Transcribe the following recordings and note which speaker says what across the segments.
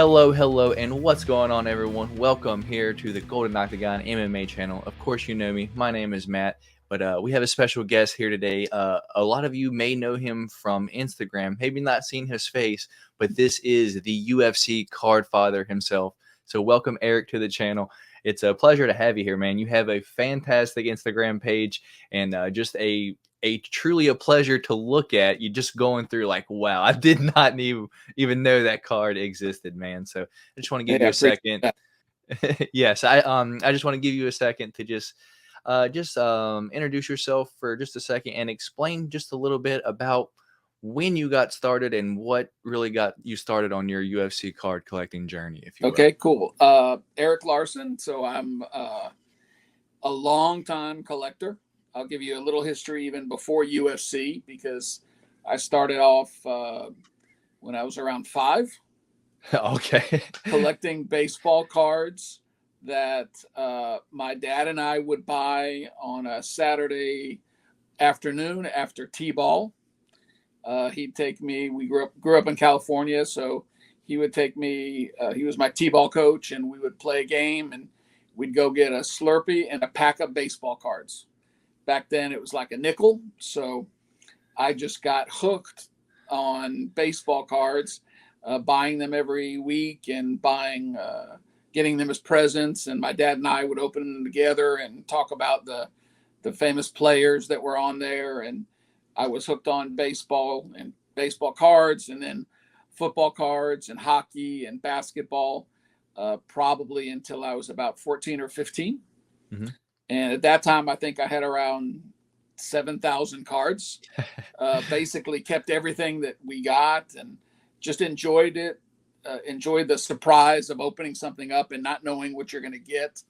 Speaker 1: Hello, and what's going on, everyone? Welcome here to the Golden Octagon MMA channel. Of course, you know me. My name is Matt, but we have a special guest here today. A lot of you may know him from Instagram, maybe not seen his face, but this is the UFC card father himself. So, welcome, Eric, to the channel. It's a pleasure to have you here, man. You have a fantastic Instagram page and just a truly a pleasure to look at. You just going through like, wow, I did not even know that card existed, man. So I just want to give
Speaker 2: Hey,
Speaker 1: you
Speaker 2: I
Speaker 1: a
Speaker 2: appreciate
Speaker 1: second.
Speaker 2: that.
Speaker 1: Yes, I just want to give you a second to introduce yourself for just a second and explain just a little bit about when you got started and what really got you started on your UFC card collecting journey, if you will.
Speaker 2: Okay, cool. Eric Larson. So I'm a long time collector. I'll give you a little history even before UFC because I started off when I was around 5
Speaker 1: Okay.
Speaker 2: collecting baseball cards that my dad and I would buy on a Saturday afternoon after T-ball. He'd take me. We grew up in California, so he would take me. He was my T-ball coach, and we would play a game, and we'd go get a Slurpee and a pack of baseball cards. Back then, it was like a nickel, so I just got hooked on baseball cards, buying them every week and getting them as presents. And my dad and I would open them together and talk about the famous players that were on there. And I was hooked on baseball and baseball cards, and then football cards and hockey and basketball, probably until I was about 14 or 15.
Speaker 1: Mm-hmm.
Speaker 2: And at that time, I think I had around 7,000 cards. Basically kept everything that we got and just enjoyed it. Enjoyed the surprise of opening something up and not knowing what you're going to get.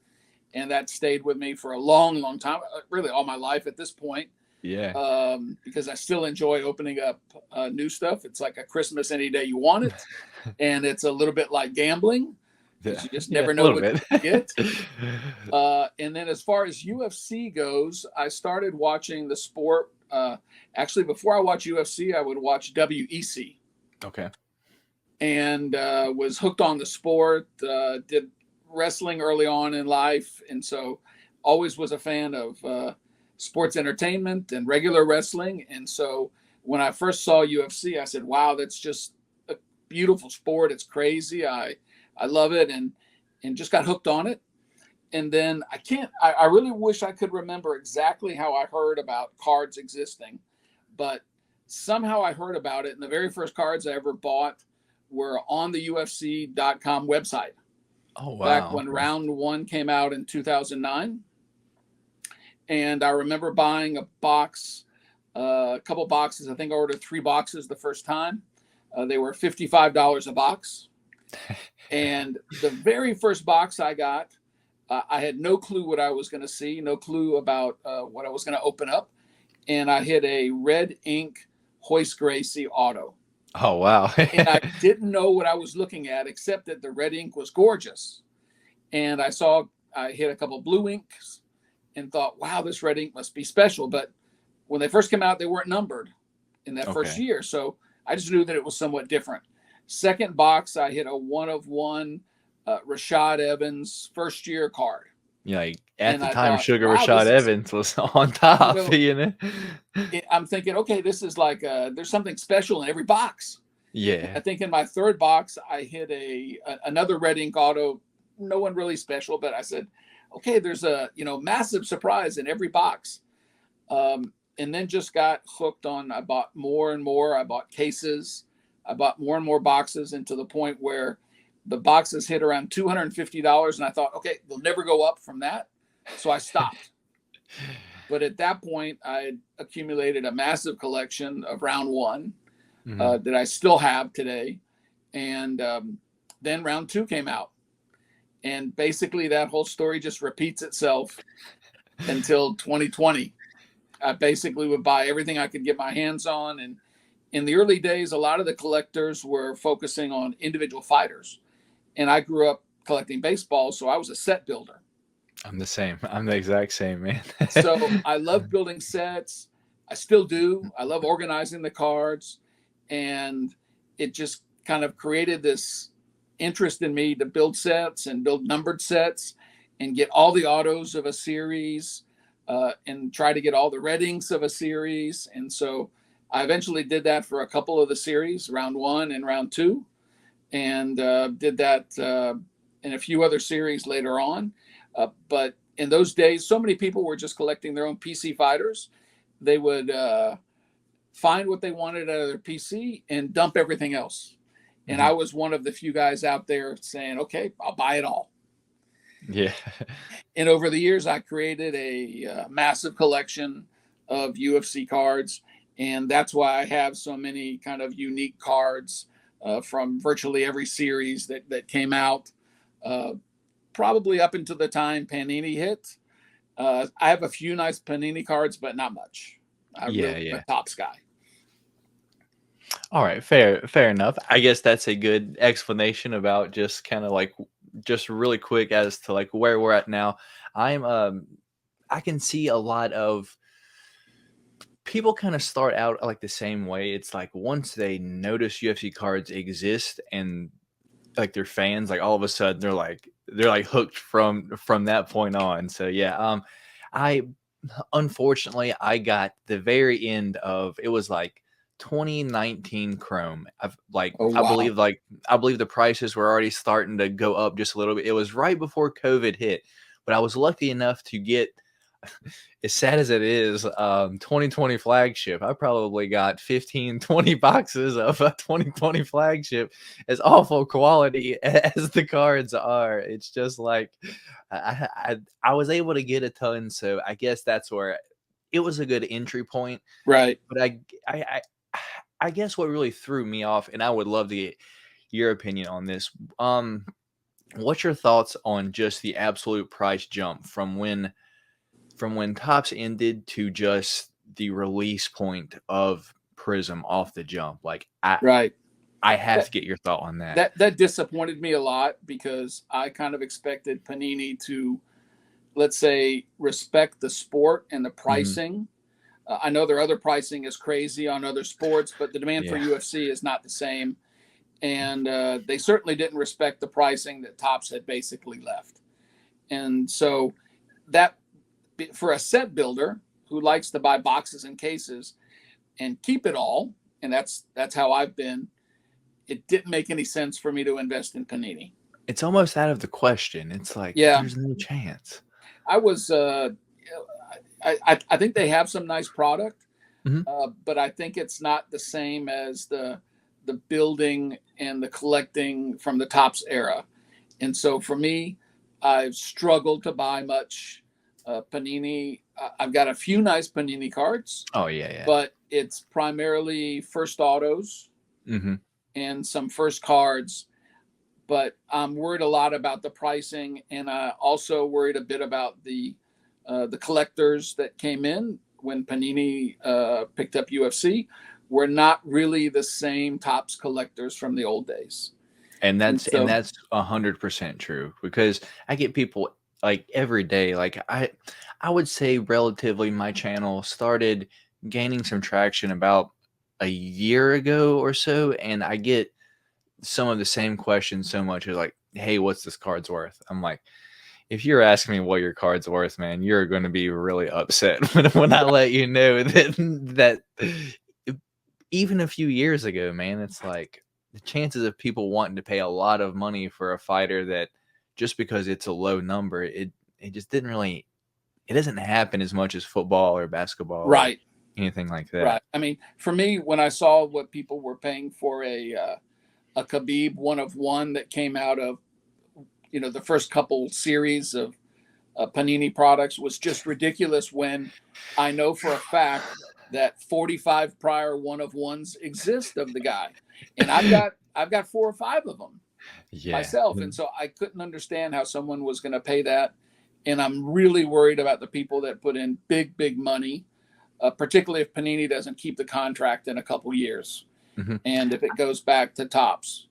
Speaker 2: And that stayed with me for a long, long time, really all my life at this point.
Speaker 1: Yeah.
Speaker 2: Because I still enjoy opening up new stuff. It's like a Christmas any day you want it. And it's a little bit like gambling because you just never know what you get. And then as far as UFC goes, I started watching the sport. Actually, before I watched UFC, I would watch WEC.
Speaker 1: Okay.
Speaker 2: And was hooked on the sport, did wrestling early on in life. And so always was a fan of sports entertainment and regular wrestling. And so when I first saw UFC, I said, wow, that's just a beautiful sport. It's crazy. I love it and just got hooked on it. And then I really wish I could remember exactly how I heard about cards existing, but somehow I heard about it. And the very first cards I ever bought were on the UFC.com website.
Speaker 1: Oh, wow.
Speaker 2: Back when round 1 came out in 2009. And I remember buying a box, a couple boxes. I think I ordered 3 boxes the first time. They were $55 a box. And the very first box I got, I had no clue what I was going to see, no clue about what I was going to open up. And I hit a red ink Hoist Gracie auto.
Speaker 1: Oh, wow.
Speaker 2: And I didn't know what I was looking at, except that the red ink was gorgeous. And I hit a couple blue inks and thought, wow, this red ink must be special. But when they first came out, they weren't numbered in that first year. So I just knew that it was somewhat different. Second box, I hit a 1-of-1 Rashad Evans first year card.
Speaker 1: Yeah, like at the time,
Speaker 2: thought,
Speaker 1: Sugar Rashad Evans was on top.
Speaker 2: I'm thinking, okay, this is like there's something special in every box.
Speaker 1: Yeah.
Speaker 2: I think in my third box, I hit another red ink auto. No one really special, but I said, okay, there's a massive surprise in every box. And then just got hooked on. I bought more and more. I bought cases. I bought more and more boxes, and to the point where the boxes hit around $250, and I thought, okay, they'll never go up from that. So I stopped. But at that point, I accumulated a massive collection of round 1 that I still have today. And then round 2 came out. And basically that whole story just repeats itself until 2020. I basically would buy everything I could get my hands on. And in the early days, a lot of the collectors were focusing on individual fighters. And I grew up collecting baseball, so I was a set builder.
Speaker 1: I'm the same. I'm the exact same, man.
Speaker 2: So I love building sets. I still do. I love organizing the cards. And it just kind of created this interest in me to build sets and build numbered sets and get all the autos of a series and try to get all the reddings of a series. And so I eventually did that for a couple of the series, round 1 and round 2, and did that in a few other series later on. But in those days, so many people were just collecting their own PC fighters. They would find what they wanted out of their PC and dump everything else. And I was one of the few guys out there saying, okay, I'll buy it all.
Speaker 1: Yeah.
Speaker 2: And over the years, I created a massive collection of UFC cards. And that's why I have so many kind of unique cards from virtually every series that came out, probably up until the time Panini hit. I have a few nice Panini cards, but not much. I'm a Topps guy.
Speaker 1: All right, fair enough. I guess that's a good explanation about just kind of like just really quick as to like where we're at now. I can see a lot of people kind of start out like the same way. It's like once they notice UFC cards exist and like they're fans, like all of a sudden they're like hooked from that point on. So yeah, I unfortunately I got the very end of it was like 2019 Chrome.
Speaker 2: Oh, wow.
Speaker 1: I believe the prices were already starting to go up just a little bit. It was right before COVID hit, but I was lucky enough to get, as sad as it is, 2020 flagship. I probably got 15-20 boxes of a 2020 flagship. As awful quality as the cards are, it's just like I was able to get a ton, so I guess that's where it was a good entry point.
Speaker 2: Right.
Speaker 1: But I guess what really threw me off, and I would love to get your opinion on this. What's your thoughts on just the absolute price jump from when Topps ended to just the release point of Prism off the jump? Like
Speaker 2: right.
Speaker 1: I have to get your thought on that.
Speaker 2: That disappointed me a lot because I kind of expected Panini to, let's say, respect the sport and the pricing. I know their other pricing is crazy on other sports, but the demand for UFC is not the same. And they certainly didn't respect the pricing that Topps had basically left. And so that, for a set builder who likes to buy boxes and cases and keep it all, and that's how I've been, it didn't make any sense for me to invest in Panini.
Speaker 1: It's almost out of the question. It's like there's no chance.
Speaker 2: I was I think they have some nice product, but I think it's not the same as the building and the collecting from the Topps era. And so for me, I've struggled to buy much Panini. I've got a few nice Panini cards.
Speaker 1: Oh yeah.
Speaker 2: But it's primarily first autos and some first cards. But I'm worried a lot about the pricing, and I also worried a bit about the collectors that came in when Panini picked up UFC were not really the same Topps collectors from the old days.
Speaker 1: And that's 100% true, because I get people like every day. Like I would say relatively my channel started gaining some traction about a year ago or so, and I get some of the same questions so much as like, hey, what's this card's worth? I'm like, if you're asking me what your card's worth, man, you're going to be really upset when I let you know that even a few years ago, man, it's like the chances of people wanting to pay a lot of money for a fighter that just because it's a low number, it just it doesn't happen as much as football or basketball,
Speaker 2: right?
Speaker 1: Or anything like that.
Speaker 2: Right. I mean, for me, when I saw what people were paying for a Khabib 1-of-1 that came out of, the first couple series of Panini products was just ridiculous, when I know for a fact that 45 prior 1-of-1s exist of the guy. And I've got 4 or 5 of them myself. And so I couldn't understand how someone was going to pay that. And I'm really worried about the people that put in big, big money, particularly if Panini doesn't keep the contract in a couple years. And if it goes back to Topps,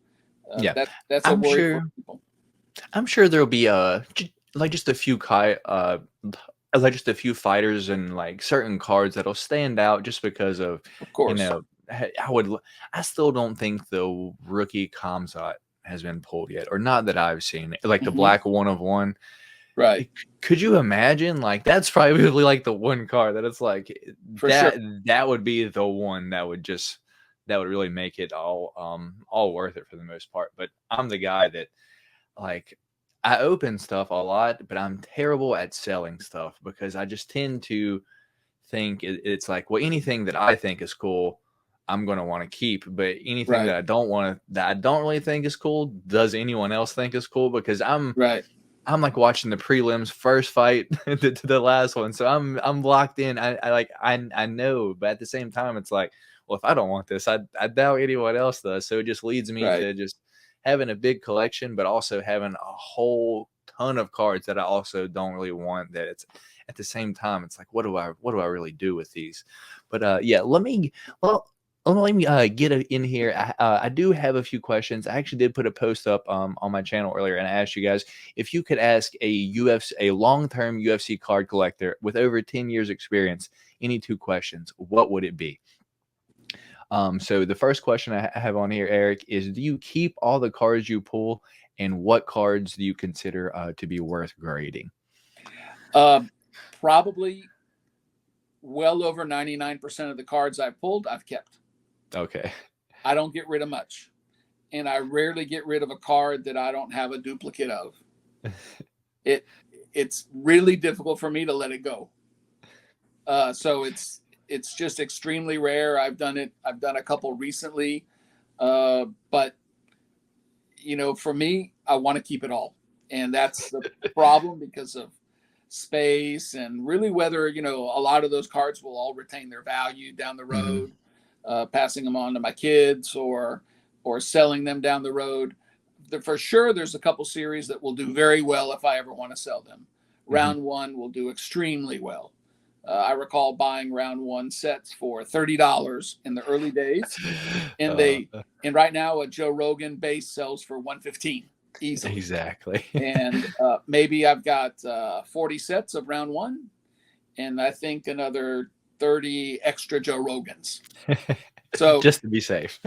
Speaker 2: that's a worry for people.
Speaker 1: I'm sure there'll be just a few fighters and like certain cards that'll stand out just because of course. I still don't think the rookie Kamzat has been pulled yet, or not that I've seen. Like the
Speaker 2: Mm-hmm.
Speaker 1: black 1 of 1.
Speaker 2: Right.
Speaker 1: Could you imagine? Like that's probably like the one card that it's like
Speaker 2: For sure.
Speaker 1: that would be the one that would really make it all worth it for the most part. But I'm the guy that like I open stuff a lot, but I'm terrible at selling stuff because I just tend to think it's like, well, anything that I think is cool, I'm going to want to keep, but anything
Speaker 2: Right.
Speaker 1: that I don't really think is cool, does anyone else think is cool? Because I'm like watching the prelims first fight to the last one. So I'm locked in. I know, but at the same time, it's like, well, if I don't want this, I doubt anyone else does. So it just leads me to just having a big collection, but also having a whole ton of cards that I also don't really want. That it's at the same time, it's like, what do I really do with these? But yeah, let me get in here. I do have a few questions. I actually did put a post up on my channel earlier, and I asked you guys if you could ask a long-term UFC card collector with over 10 years experience any 2 questions, what would it be? So the first question I have on here, Eric, is do you keep all the cards you pull, and what cards do you consider to be worth grading?
Speaker 2: Probably well over 99% of the cards I pulled, I've kept.
Speaker 1: Okay.
Speaker 2: I don't get rid of much. And I rarely get rid of a card that I don't have a duplicate of. It's really difficult for me to let it go. So it's just extremely rare. I've done a couple recently. But you know, for me, I want to keep it all. And that's the problem because of space and really whether, you know, a lot of those cards will all retain their value down the road, passing them on to my kids or selling them down the road. For sure, there's a couple series that will do very well if I ever want to sell them. Round 1 will do extremely well. I recall buying round 1 sets for $30 in the early days, and right now a Joe Rogan base sells for $115 easily.
Speaker 1: Exactly.
Speaker 2: And maybe I've got 40 sets of round 1, and I think another 30 extra Joe Rogans. So
Speaker 1: just to be safe.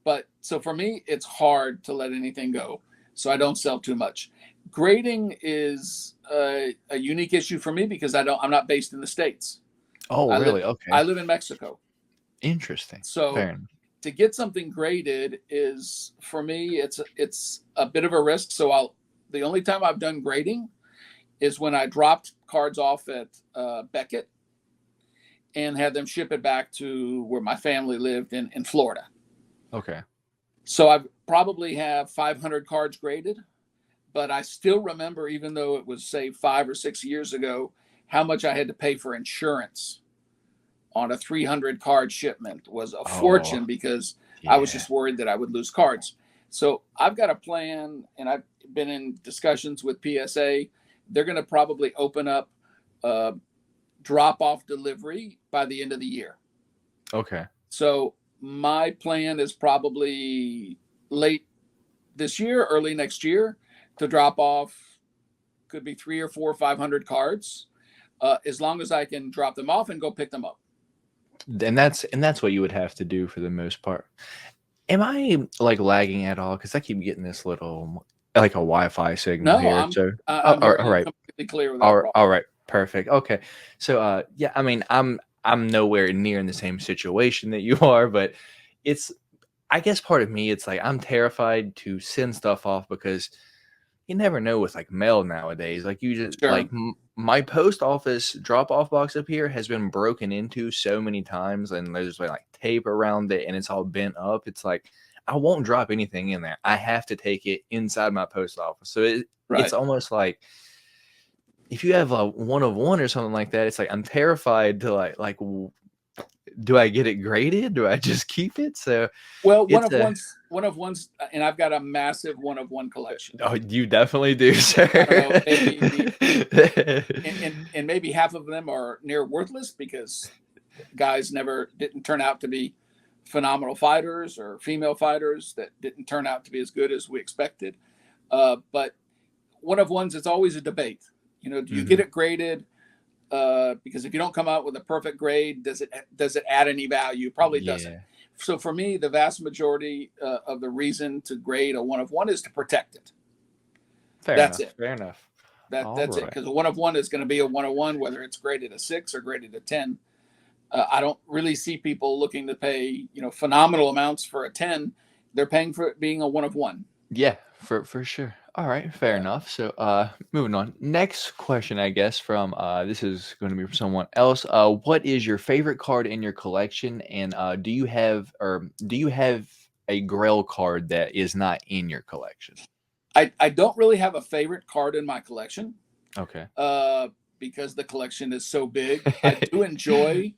Speaker 2: But so for me, it's hard to let anything go. So I don't sell too much. Grading is a unique issue for me because I'm not based in the States.
Speaker 1: Oh, really? Okay.
Speaker 2: I live in Mexico.
Speaker 1: Interesting.
Speaker 2: So to get something graded is, for me, it's a bit of a risk. So the only time I've done grading is when I dropped cards off at Beckett and had them ship it back to where my family lived in Florida.
Speaker 1: Okay.
Speaker 2: So I probably have 500 cards graded, but I still remember, even though it was, say, 5 or 6 years ago, how much I had to pay for insurance on a 300 card shipment was a fortune because I was just worried that I would lose cards. So I've got a plan, and I've been in discussions with PSA. They're going to probably open up drop-off delivery by the end of the year. Okay. So my plan is probably late this year, early next year, to drop off, could be 300 or 400 or 500 cards, as long as I can drop them off and go pick them up.
Speaker 1: And that's what you would have to do for the most part. Am I like lagging at all? Because I keep getting this little like a Wi-Fi signal here.
Speaker 2: I'm
Speaker 1: all right,
Speaker 2: completely clear with
Speaker 1: that. All right, perfect. Okay, so yeah, I mean, I'm nowhere near in the same situation that you are, but I guess part of me, it's like I'm terrified to send stuff off because you never know with like mail nowadays. Like you just like my post office drop off box up here has been broken into so many times, and there's like tape around it, and it's all bent up. It's like I won't drop anything in there. I have to take it inside my post office. So it's almost like if you have a 1 of 1 or something like that, it's like I'm terrified to like. Do I get it graded? Do I just keep it? So,
Speaker 2: well, 1-of-1s, and I've got a massive 1-of-1 collection.
Speaker 1: Oh, you definitely do, sir.
Speaker 2: And maybe half of them are near worthless because guys didn't turn out to be phenomenal fighters, or female fighters that didn't turn out to be as good as we expected. But 1-of-1s, it's always a debate. You know, do you get it graded? Because if you don't come out with a perfect grade, does it add any value? Probably doesn't. So for me, the vast majority of the reason to grade a 1 of 1 is to protect it.
Speaker 1: Fair
Speaker 2: That's
Speaker 1: enough.
Speaker 2: it.
Speaker 1: Fair enough. All
Speaker 2: That's it.
Speaker 1: right.
Speaker 2: Because a 1 of 1 is going to be a 1 of 1, whether it's graded a 6 or graded a 10. I don't really see people looking to pay, phenomenal amounts for a 10. They're paying for it being a 1 of 1.
Speaker 1: Yeah, for sure. All right, fair
Speaker 2: Yeah.
Speaker 1: enough. So, moving on. Next question, I guess, from this is going to be from someone else. What is your favorite card in your collection, and do you have a Grail card that is not in your collection?
Speaker 2: I don't really have a favorite card in my collection
Speaker 1: Okay.
Speaker 2: because the collection is so big. I do enjoy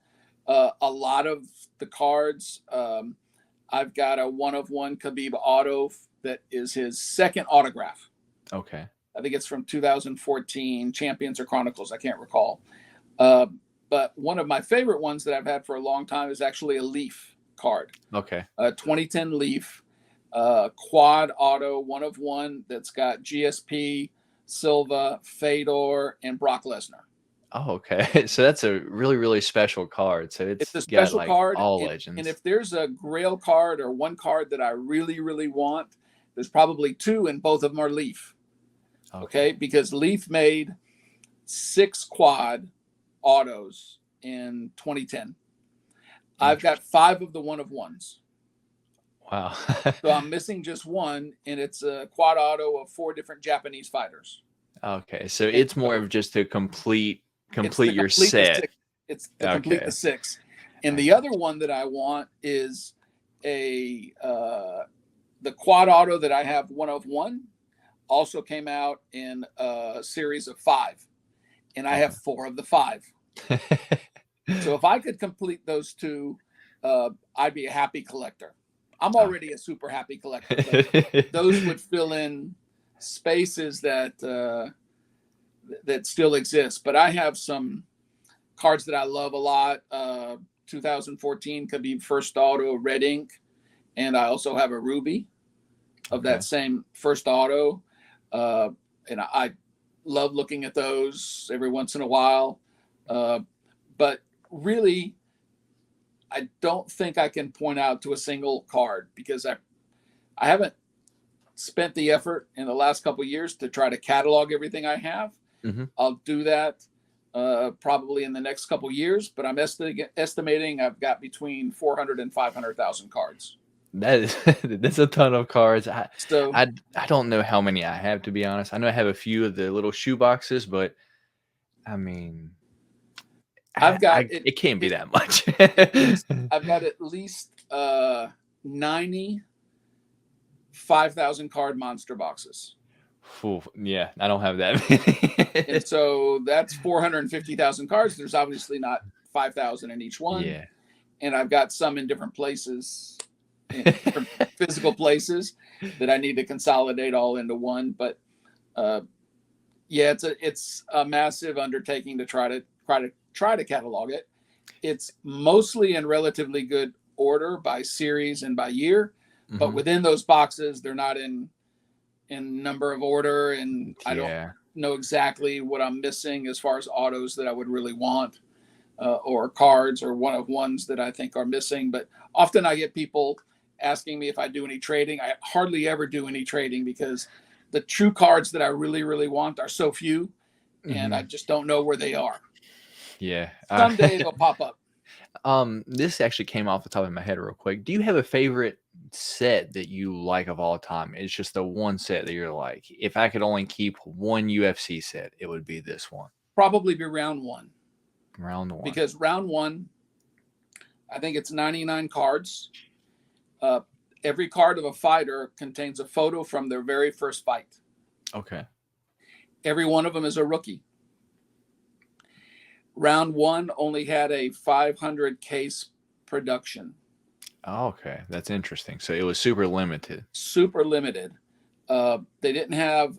Speaker 2: a lot of the cards. I've got a 1 of 1 Khabib auto that is his second autograph.
Speaker 1: Okay.
Speaker 2: I think it's from 2014 Champions or Chronicles. I can't recall. But one of my favorite ones that I've had for a long time is actually a Leaf card.
Speaker 1: Okay.
Speaker 2: 2010 Leaf quad auto 1 of 1 that's got GSP, Silva, Fedor, and Brock Lesnar.
Speaker 1: Oh, okay. So that's a really, really special card. So
Speaker 2: It's
Speaker 1: it's
Speaker 2: a
Speaker 1: got
Speaker 2: special
Speaker 1: like
Speaker 2: card,
Speaker 1: all
Speaker 2: and
Speaker 1: legends.
Speaker 2: if there's a Grail card or one card that I really, really want, there's probably two, and both of them are Leaf. Okay, because Leaf made 6 quad autos in 2010. I've got 5 of the 1 of 1s.
Speaker 1: Wow.
Speaker 2: So I'm missing just one, and it's a quad auto of 4 different Japanese fighters.
Speaker 1: Okay, so
Speaker 2: And
Speaker 1: it's more
Speaker 2: so
Speaker 1: of just to complete
Speaker 2: it's the
Speaker 1: your
Speaker 2: complete the
Speaker 1: set.
Speaker 2: 6. It's the complete
Speaker 1: Okay.
Speaker 2: the 6. And
Speaker 1: I
Speaker 2: the
Speaker 1: got
Speaker 2: other one that I want is a the quad auto that I have 1 of 1 also came out in a series of 5, and I have 4 of the 5.
Speaker 1: you.
Speaker 2: So if I could complete those two, I'd be a happy collector. I'm
Speaker 1: Okay.
Speaker 2: already a super happy collector, but those would fill in spaces that that still exist. But I have some cards that I love a lot. 2014 could be first auto red ink, and I also have a ruby of
Speaker 1: Okay.
Speaker 2: that same first auto. And I love looking at those every once in a while. But really, I don't think I can point out to a single card because I haven't spent the effort in the last couple of years to try to catalog everything I have.
Speaker 1: Mm-hmm.
Speaker 2: I'll do that probably in the next couple of years, but I'm estimating I've got between 400 and 500,000 cards.
Speaker 1: That is that's a ton of cards.
Speaker 2: So
Speaker 1: I don't know how many I have, to be honest. I know I have a few of the little shoe boxes, but I mean,
Speaker 2: I've got it.
Speaker 1: It can't be that much.
Speaker 2: I've got at least 90 5,000 card monster boxes.
Speaker 1: Ooh, yeah, I don't have that many.
Speaker 2: And so that's 450,000 cards. There's obviously not 5,000 in each one.
Speaker 1: Yeah.
Speaker 2: And I've got some in different places, in different physical places that I need to consolidate all into one. But yeah, it's a massive undertaking to try to catalog it. It's mostly in relatively good order by series and by year, but within those boxes, they're not in number of order, and I don't know exactly what I'm missing as far as autos that I would really want, or cards or 1 of 1s that I think are missing. But often I get people asking me if I do any trading. I hardly ever do any trading because the true cards that I really, really want are so few, and I just don't know where they are.
Speaker 1: Yeah.
Speaker 2: Someday they'll pop up.
Speaker 1: This actually came off the top of my head real quick. Do you have a favorite set that you like of all time? It's just the one set that you're like, if I could only keep one UFC set, it would be this one.
Speaker 2: Probably be round 1.
Speaker 1: Round 1.
Speaker 2: Because round 1, I think it's 99 cards. Every card of a fighter contains a photo from their very first fight.
Speaker 1: Okay.
Speaker 2: Every one of them is a rookie. Round 1 only had a 500 case production.
Speaker 1: Oh, okay. That's interesting. So it was super limited.
Speaker 2: Super limited. They didn't have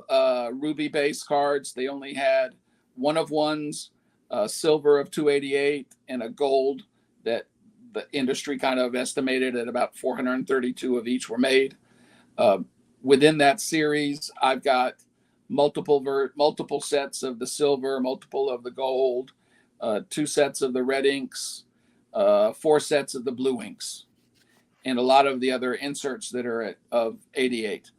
Speaker 2: ruby base cards. They only had 1 of 1s, silver of 288, and a gold that the industry kind of estimated at about 432 of each were made. Within that series, I've got multiple sets of the silver, multiple of the gold, 2 sets of the red inks, 4 sets of the blue inks. and a lot of the other inserts that are of 88.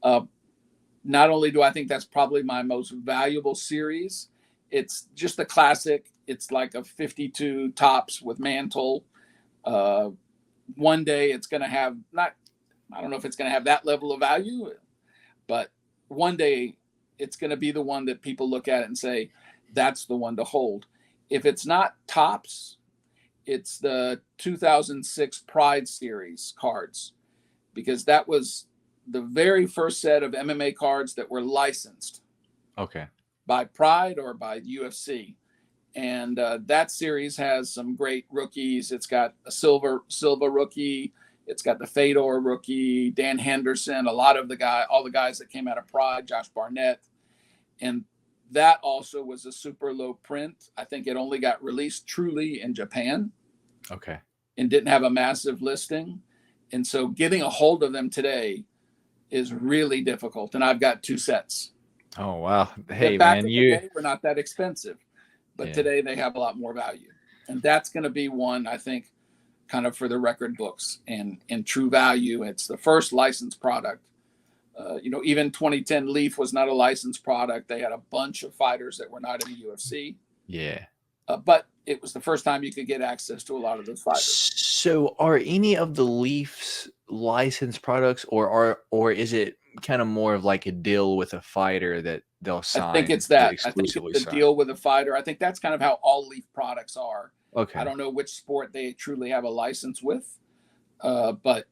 Speaker 2: Not only do I think that's probably my most valuable series, it's just a classic. It's like a 52 tops with mantle. One day it's going to have I don't know if it's going to have that level of value, but one day it's going to be the one that people look at and say, that's the one to hold. If it's not tops, it's the 2006 Pride Series cards, because that was the very first set of MMA cards that were licensed.
Speaker 1: Okay.
Speaker 2: By Pride or by UFC. And that series has some great rookies. It's got a Silva rookie. It's got the Fedor rookie, Dan Henderson, all the guys that came out of Pride, Josh Barnett. And that also was a super low print. I think it only got released truly in Japan.
Speaker 1: Okay.
Speaker 2: And didn't have a massive listing. And so getting a hold of them today is really difficult. And I've got 2 sets.
Speaker 1: Oh, wow. Hey,
Speaker 2: back
Speaker 1: man,
Speaker 2: in the day were not that expensive, but today they have a lot more value. And that's going to be one, I think, kind of for the record books and true value. It's the first licensed product. Even 2010 Leaf was not a licensed product. They had a bunch of fighters that were not in the UFC.
Speaker 1: Yeah.
Speaker 2: But it was the first time you could get access to a lot of those fighters.
Speaker 1: So are any of the Leafs licensed products, or is it kind of more of like a deal with a fighter that they'll sign?
Speaker 2: I think it's that. I think it's a deal with a fighter. I think that's kind of how all Leaf products are.
Speaker 1: Okay.
Speaker 2: I don't know which sport they truly have a license with, but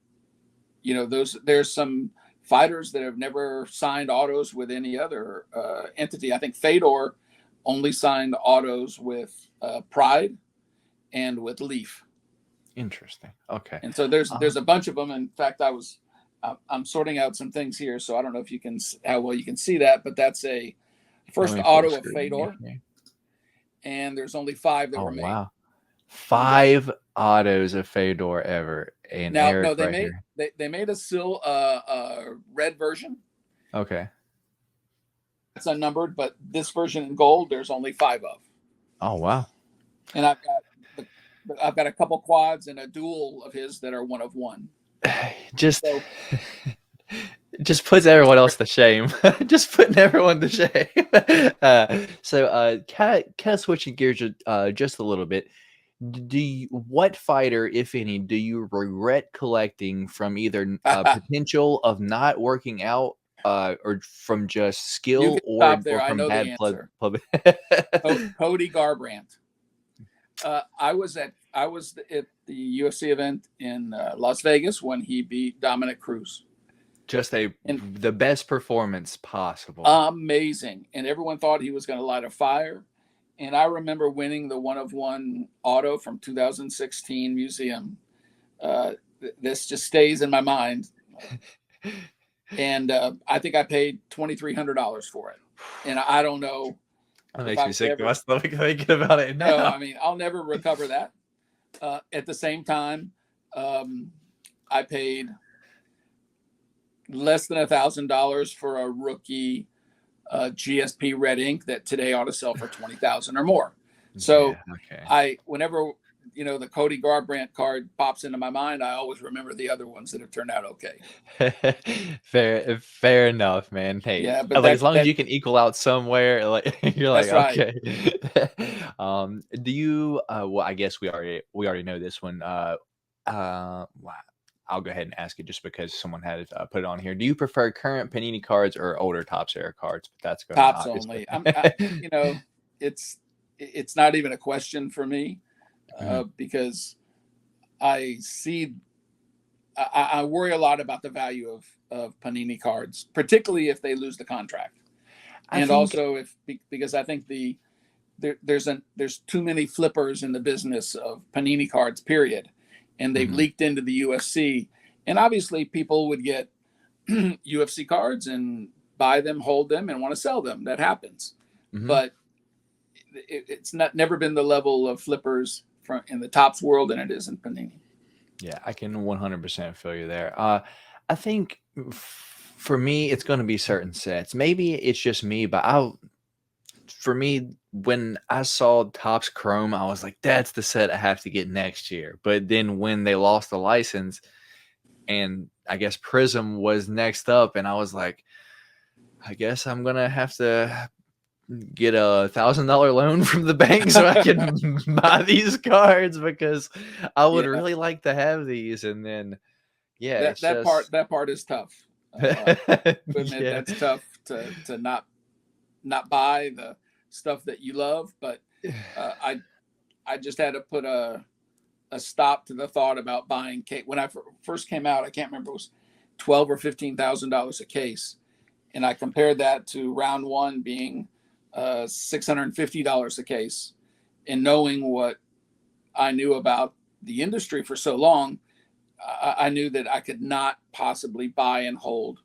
Speaker 2: there's some fighters that have never signed autos with any other entity. I think Fedor only signed autos with Pride and with Leaf.
Speaker 1: Interesting. Okay.
Speaker 2: And so there's a bunch of them. In fact, I'm sorting out some things here, so I don't know if how well you can see that, but that's a first auto of Fedor, and there's only 5 that were made.
Speaker 1: Wow, 5 autos of Fedor ever. And
Speaker 2: now, no, they made a red version.
Speaker 1: Okay.
Speaker 2: It's unnumbered, but this version in gold, there's only 5 of.
Speaker 1: Oh, wow.
Speaker 2: And I've got a couple quads and a duel of his that are 1 of 1.
Speaker 1: Just puts everyone else to shame. Just putting everyone to shame. So kind of switching gears just a little bit. What fighter, if any, do you regret collecting from either potential of not working out, or from just skill, or from bad blood?
Speaker 2: Cody Garbrandt. I was at the UFC event in Las Vegas when he beat Dominic Cruz.
Speaker 1: Just the best performance possible.
Speaker 2: Amazing. And everyone thought he was going to light a fire. And I remember winning the 1 of 1 auto from 2016 Museum. This just stays in my mind. And I think I paid $2,300 for it. And I don't know.
Speaker 1: That makes me sick to my stomach thinking about it now.
Speaker 2: No, I mean, I'll never recover that. At the same time, I paid less than $1,000 for a rookie GSP red ink that today ought to sell for $20,000 or more. So whenever the Cody Garbrandt card pops into my mind, I always remember the other ones that have turned out okay.
Speaker 1: Fair enough, man. Hey, yeah, but as long as you can equal out somewhere, like you're like, okay. Do you? Well, I guess we already know this one. I'll go ahead and ask it just because someone had put it on here. Do you prefer current Panini cards or older Topps era cards? But that's going
Speaker 2: Topps only. It's not even a question for me. Because I worry a lot about the value of Panini cards, particularly if they lose the contract, because I think there's too many flippers in the business of Panini cards, period, and they've leaked into the UFC, and obviously people would get UFC cards and buy them, hold them, and want to sell them. That happens, but it's never been the level of flippers in the Topps world than it is in Panini.
Speaker 1: Yeah, I can 100% feel you there. I think for me, it's going to be certain sets. Maybe it's just me, but for me, when I saw Topps Chrome, I was like, that's the set I have to get next year. But then when they lost the license, and I guess Prism was next up, and I was like, I guess I'm gonna have to get $1,000 loan from the bank so I can buy these cards because I would
Speaker 2: Yeah,
Speaker 1: really like to have these. And then, yeah,
Speaker 2: that
Speaker 1: it's just
Speaker 2: that part is tough. Admit
Speaker 1: yeah,
Speaker 2: that's tough to not buy the stuff that you love, but I just had to put a stop to the thought about buying case. When I first came out, I can't remember, it was $12,000 or $15,000 a case, and I compared that to round one being $650 a case. And knowing what I knew about the industry for so long, I knew that I could not possibly buy and hold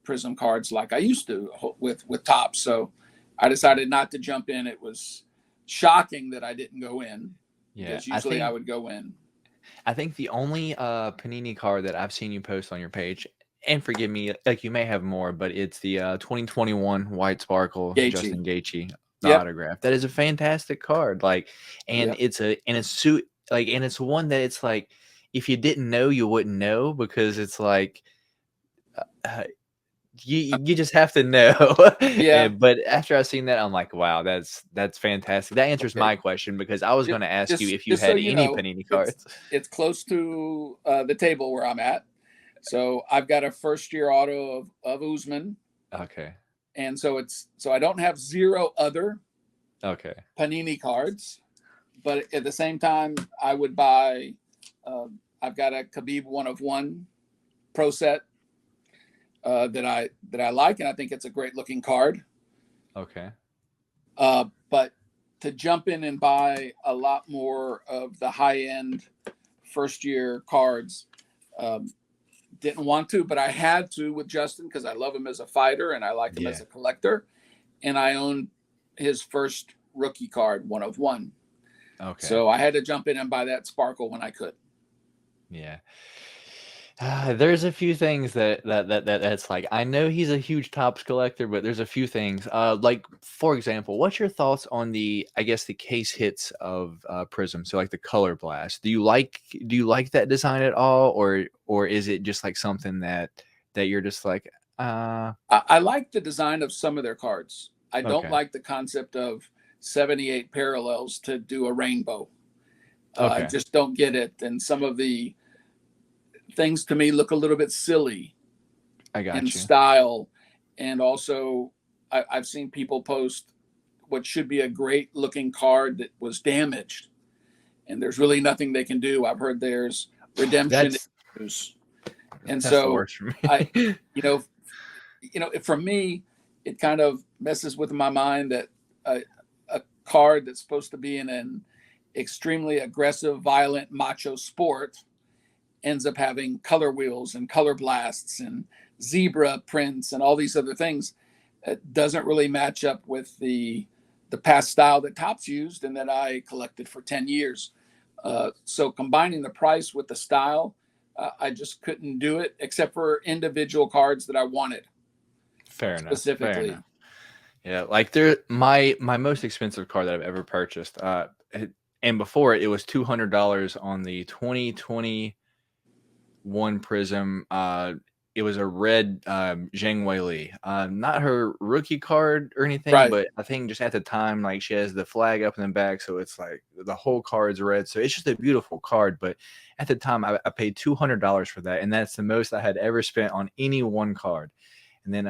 Speaker 2: Prism cards like I used to with Topps. So I decided not to jump in. It was shocking that I didn't go in,
Speaker 1: yeah.
Speaker 2: because usually I would go in.
Speaker 1: I think the only Panini card that I've seen you post on your page, and forgive me, like you may have more, but it's the 2021 White Sparkle
Speaker 2: Gaethje.
Speaker 1: Justin Gaethje, the
Speaker 2: Yep.
Speaker 1: autograph. That is a fantastic card. Like, and
Speaker 2: Yep.
Speaker 1: it's suit like, and it's one that it's like, if you didn't know, you wouldn't know because it's like uh, you just have to know.
Speaker 2: Yeah.
Speaker 1: But after I've seen that, I'm like, wow, that's fantastic. That answers
Speaker 2: Okay.
Speaker 1: my question because I was going to ask you if you
Speaker 2: Just so
Speaker 1: had
Speaker 2: you
Speaker 1: any
Speaker 2: know,
Speaker 1: Panini cards.
Speaker 2: it's close to the table where I'm at. So I've got a first year auto of Usman,
Speaker 1: Okay.
Speaker 2: and so I don't have zero other
Speaker 1: Okay.
Speaker 2: Panini cards, but at the same time, I would buy. I've got a Khabib 1 of 1 pro set that I like, and I think it's a great looking card.
Speaker 1: Okay.
Speaker 2: But to jump in and buy a lot more of the high end first year cards, didn't want to, but I had to with Justin because I love him as a fighter and I like him as
Speaker 1: Yeah.
Speaker 2: a collector. And I own his first rookie card, 1 of 1.
Speaker 1: Okay.
Speaker 2: So I had to jump in and buy that Sparkle when I could.
Speaker 1: Yeah. There's a few things that's like, I know he's a huge Topps collector, but there's a few things. Like for example, what's your thoughts on the, I guess, the case hits of Prism? So like the color blast. Do you like that design at all, or is it just like something that you're just like,
Speaker 2: I like the design of some of their cards. I don't
Speaker 1: okay,
Speaker 2: like the concept of 78 parallels to do a rainbow. I
Speaker 1: okay,
Speaker 2: just don't get it. And some of the things to me look a little bit silly
Speaker 1: I
Speaker 2: in
Speaker 1: got you.
Speaker 2: style. And also, I've seen people post what should be a great looking card that was damaged, and there's really nothing they can do. I've heard there's redemption
Speaker 1: That's
Speaker 2: issues, and
Speaker 1: that's the
Speaker 2: so
Speaker 1: worst for
Speaker 2: I,
Speaker 1: me.
Speaker 2: you know, for me, it kind of messes with my mind that a card that's supposed to be in an extremely aggressive, violent, macho sport ends up having color wheels and color blasts and zebra prints and all these other things. It doesn't really match up with the past style that Topps used and that I collected for 10 years. So combining the price with the style, I just couldn't do it except for individual cards that I wanted
Speaker 1: Fair enough. Fair
Speaker 2: specifically.
Speaker 1: enough. Yeah, like my most expensive car that I've ever purchased. And before it was $200 on the 2021 Prism. It was a red Zhang Weili. Not her rookie card or anything,
Speaker 2: Right.
Speaker 1: but I think just at the time, like she has the flag up in the back, so it's like the whole card's red. So it's just a beautiful card. But at the time, I paid $200 for that, and that's the most I had ever spent on any one card. And then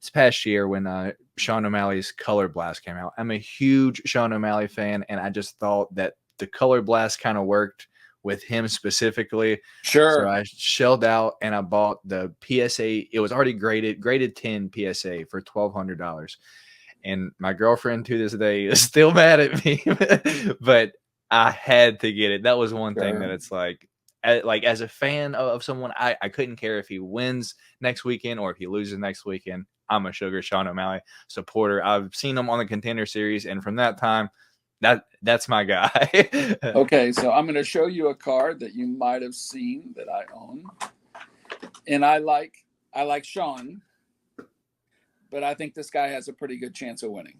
Speaker 1: this past year when Sean O'Malley's Color Blast came out, I'm a huge Sean O'Malley fan, and I just thought that the Color Blast kind of worked with him specifically. So
Speaker 2: Sure.
Speaker 1: I shelled out and I bought the PSA. It was already graded 10 PSA for $1,200. And my girlfriend to this day is still mad at me, but I had to get it. That was one thing that
Speaker 2: Sure.
Speaker 1: it's like as a fan of someone, I couldn't care if he wins next weekend or if he loses next weekend. I'm a Sugar Sean O'Malley supporter. I've seen him on the Contender Series, and from that time, that's my guy.
Speaker 2: Okay, so I'm going to show you a card that you might have seen that I own, and I like Sean, but I think this guy has a pretty good chance of winning.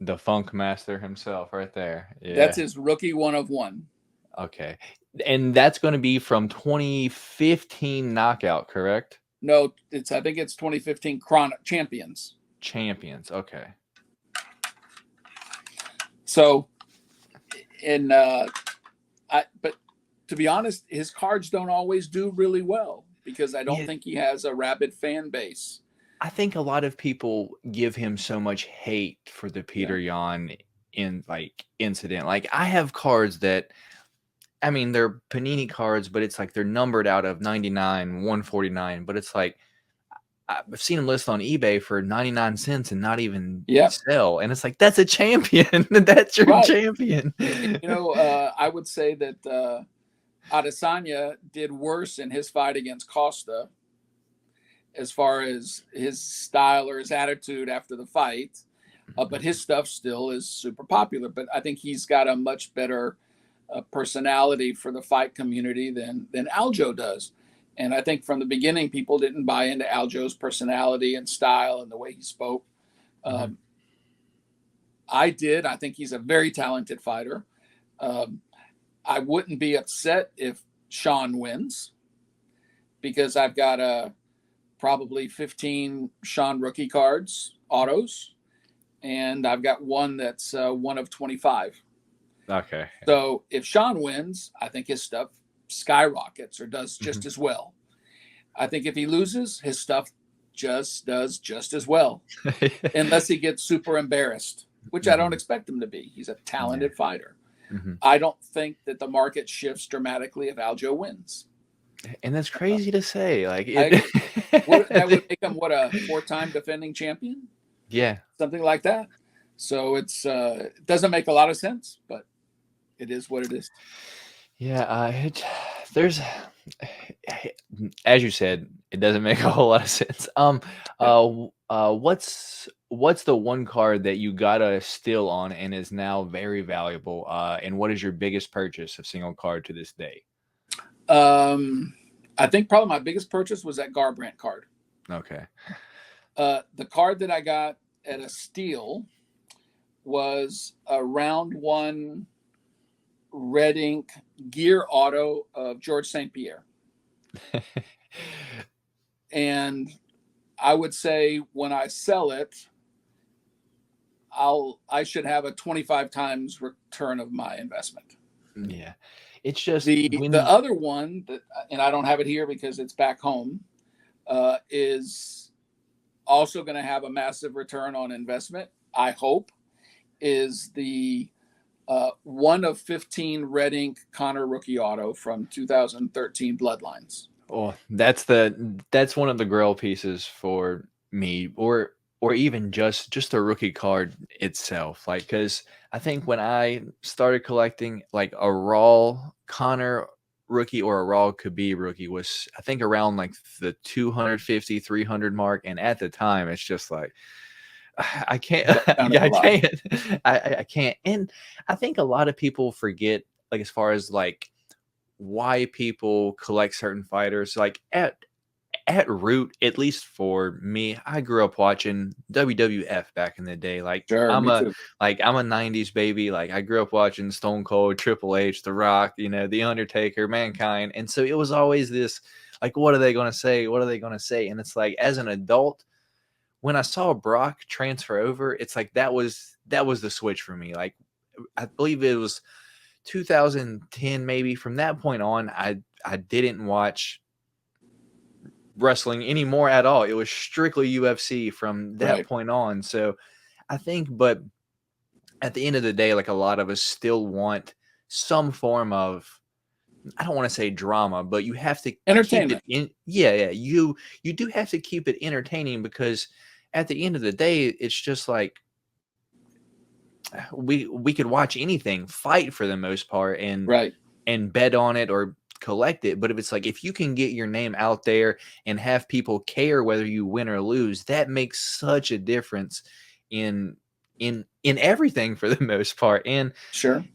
Speaker 1: The Funk Master himself, right there.
Speaker 2: That's
Speaker 1: Yeah.
Speaker 2: his rookie 1 of 1.
Speaker 1: Okay. And that's going to be from 2015 Knockout, correct?
Speaker 2: No, I think it's 2015 Champions.
Speaker 1: Champions. Okay.
Speaker 2: So, and but to be honest, his cards don't always do really well because I don't
Speaker 1: Yeah.
Speaker 2: think he has a rabid fan base.
Speaker 1: I think a lot of people give him so much hate for the
Speaker 2: Yeah.
Speaker 1: Peter Yan incident. Like I have cards that, I mean, they're Panini cards, but it's like they're numbered out of 99, 149, but it's like I've seen them listed on eBay for 99 cents and not even
Speaker 2: Yeah.
Speaker 1: sell. And it's like, that's a champion. That's your
Speaker 2: Right.
Speaker 1: champion.
Speaker 2: I would say that Adesanya did worse in his fight against Costa as far as his style or his attitude after the fight. But his stuff still is super popular. But I think he's got a much better personality for the fight community than Aljo does. And I think from the beginning, people didn't buy into Aljo's personality and style and the way he spoke. I did. I think he's a very talented fighter. I wouldn't be upset if Sean wins because I've got probably 15 Sean rookie cards, autos, and I've got one that's one of 25.
Speaker 1: Okay.
Speaker 2: So if Sean wins, I think his stuff skyrockets or does just as well. I think if he loses, his stuff just does just as well, unless he gets super embarrassed, which I don't expect him to be. He's a talented fighter. I don't think that the market shifts dramatically if Aljo wins.
Speaker 1: And that's crazy to say. Like
Speaker 2: that would make him what, a 4-time defending champion?
Speaker 1: Yeah,
Speaker 2: something like that. So it doesn't make a lot of sense, but it is what it is.
Speaker 1: Yeah, there's, as you said, it doesn't make a whole lot of sense. What's the one card that you got a steal on and is now very valuable? And what is your biggest purchase of single card to this day?
Speaker 2: I think probably my biggest purchase was that Garbrandt card.
Speaker 1: Okay.
Speaker 2: The card that I got at a steal was a round one red ink gear auto of George St. Pierre. And I would say when I sell it, I should have a 25 times return of my investment.
Speaker 1: Yeah. It's just
Speaker 2: the other one that, and I don't have it here because it's back home, is also going to have a massive return on investment. I hope is the 1 of 15 red ink Connor rookie auto from 2013 Bloodlines.
Speaker 1: Oh, that's one of the grail pieces for me, or even just the rookie card itself. Like, because I think when I started collecting like a raw Connor rookie or a raw Khabib rookie was, I think, around like the 250, 300 mark, and at the time it's just like I can't. Yeah, I can't. And I think a lot of people forget, like, as far as like why people collect certain fighters. Like at root, at least for me, I grew up watching WWF back in the day. Like I'm a 90s baby. Like I grew up watching Stone Cold, Triple H, The Rock, The Undertaker, Mankind. And so it was always this, like, what are they going to say? What are they going to say? And it's like, as an adult, when I saw Brock transfer over, it's like that was the switch for me. Like I believe it was 2010, maybe. From that point on, I didn't watch wrestling anymore at all. It was strictly UFC from that point on. So I think, but at the end of the day, like, a lot of us still want some form of, I don't want to say drama, but you have to
Speaker 2: entertainment.
Speaker 1: You do have to keep it entertaining, because at the end of the day, it's just like we could watch anything, fight for the most part, and bet on it or collect it. But if it's like, if you can get your name out there and have people care whether you win or lose, that makes such a difference in everything for the most part. And
Speaker 2: sure,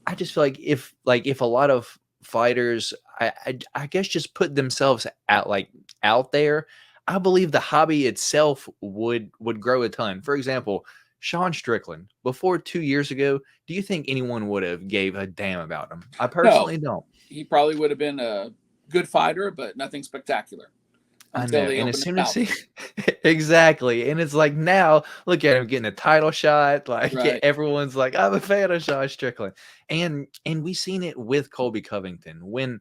Speaker 1: I just feel like if a lot of fighters, I guess, just put themselves out there, I believe the hobby itself would grow a ton. For example, Sean Strickland, before 2 years ago, do you think anyone would have gave a damn about him? I
Speaker 2: No,
Speaker 1: personally don't.
Speaker 2: he probably would have been a good fighter, but nothing spectacular
Speaker 1: I
Speaker 2: until
Speaker 1: know.
Speaker 2: he
Speaker 1: And as
Speaker 2: opened his
Speaker 1: soon as
Speaker 2: mouth.
Speaker 1: he exactly. And it's like now, look at him getting a title shot. Like
Speaker 2: Right.
Speaker 1: everyone's like, I'm a fan of Sean Strickland. And we seen it with Colby Covington. When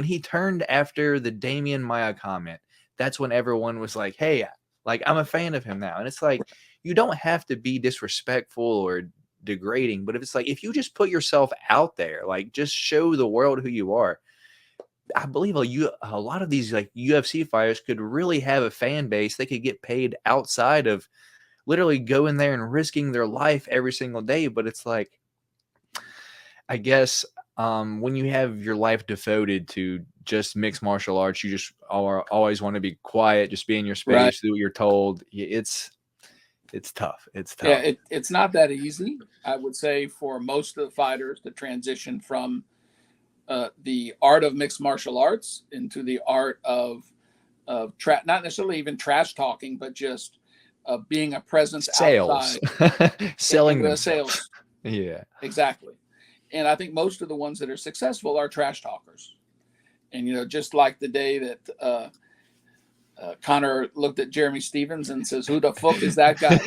Speaker 1: he turned after the Damian Maya comment, that's when everyone was like, hey, like I'm a fan of him now. And it's like you don't have to be disrespectful or degrading, but if it's like if you just put yourself out there, like just show the world who you are. I believe a lot of these like UFC fighters could really have a fan base. They could get paid outside of literally going there and risking their life every single day. But it's like, I guess when you have your life devoted to just mixed martial arts, you just always want to be quiet, just be in your
Speaker 2: Right.
Speaker 1: space, do what you're told. It's tough. It's
Speaker 2: Yeah,
Speaker 1: tough.
Speaker 2: it's not that easy, I would say, for most of the fighters to transition from the art of mixed martial arts into the art of not necessarily even trash talking, but just being a presence
Speaker 1: Sales,
Speaker 2: outside
Speaker 1: selling
Speaker 2: into
Speaker 1: themselves.
Speaker 2: sales.
Speaker 1: Yeah.
Speaker 2: Exactly. And I think most of the ones that are successful are trash talkers. And, you know, just like the day that Connor looked at Jeremy Stevens and says, who the fuck is that guy?